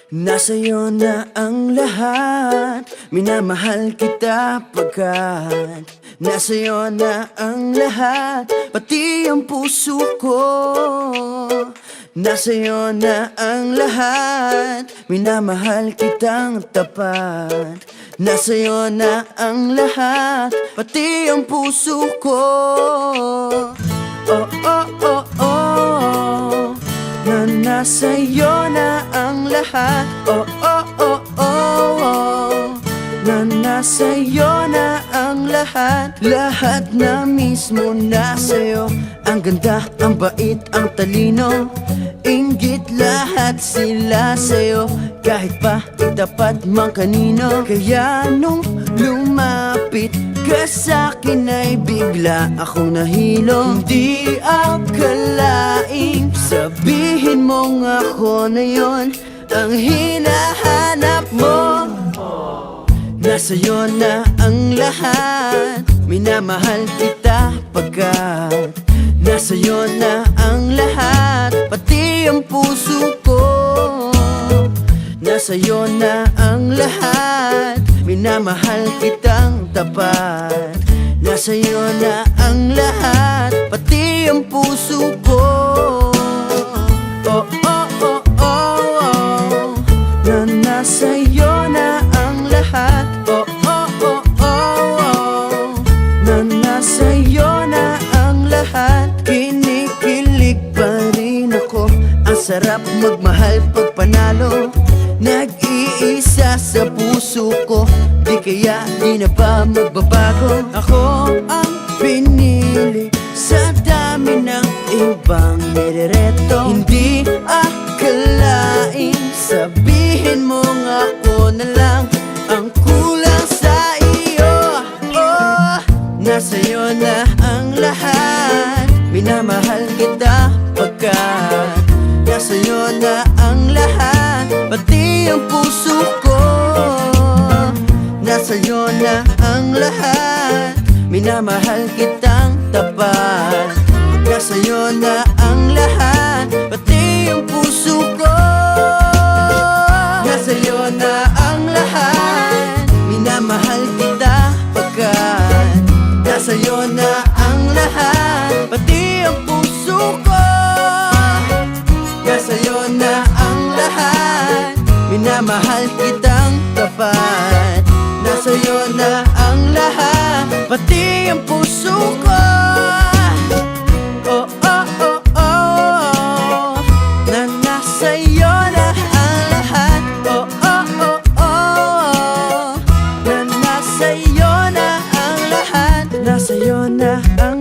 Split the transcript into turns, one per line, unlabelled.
Nasa'yo na ang lahat, minamahal kita pagkat nasa'yo na ang lahat, pati ang puso ko. Nasa'yo na ang lahat, minamahal kitang tapat. Nasa'yo na ang lahat, pati ang puso ko. Oh, oh, oh, oh, na nasa'yo na ang lahat. Oh, oh, oh, oh, oh, na nasa'yo na ang lahat. Lahat na mismo nasa'yo. Ang ganda, ang bait, ang talino, inggit lahat sila sa'yo. Kahit pa itapat mang kanino. Kaya nung lumapit ka sa'kin ay bigla akong nahilo. Hindi akalaing sabihin mong ako na yon ang hinahanap mo. Nasa'yo na ang lahat, minamahal kita pagkat nasa'yo na ang lahat, pati ang puso ko. Nasa'yo na ang lahat, minamahal kitang tapat. Nasa'yo na ang lahat, pati ang puso ko. Oh, oh, oh, oh, oh, na nasa'yo na ang lahat. Oh, oh, oh, oh, oh, na nasa'yo na ang lahat. Kinikilig pa rin ako, ang sarap magmahal pag panalo. Nag-iisa sa puso ko, di kaya di na ba magbabago? Ako ang pinili sa dami ng ibang nirereto. Hindi akalaing sabihin mong ako na lang ang kulang sa iyo. Oh, nasa'yo na ang lahat, minamahal kita pagkat nasa'yo na ang lahat, pati ang puso ko. Nasa'yo na ang lahat, minamahal kitang tapat. Nasa'yo na ang lahat, pati ang puso ko. Nasa'yo na ang lahat, minamahal kita pagkat nasa'yo na ang lahat, pati ang puso ko. Nasa'yo na ang lahat, minamahal kitang tapat. Nasa'yo na ang lahat, pati ang puso ko. Oh, oh, oh, oh, na nasa'yo na ang lahat. Oh, oh, oh, oh, na nasa'yo na ang lahat. Nasa'yo na ang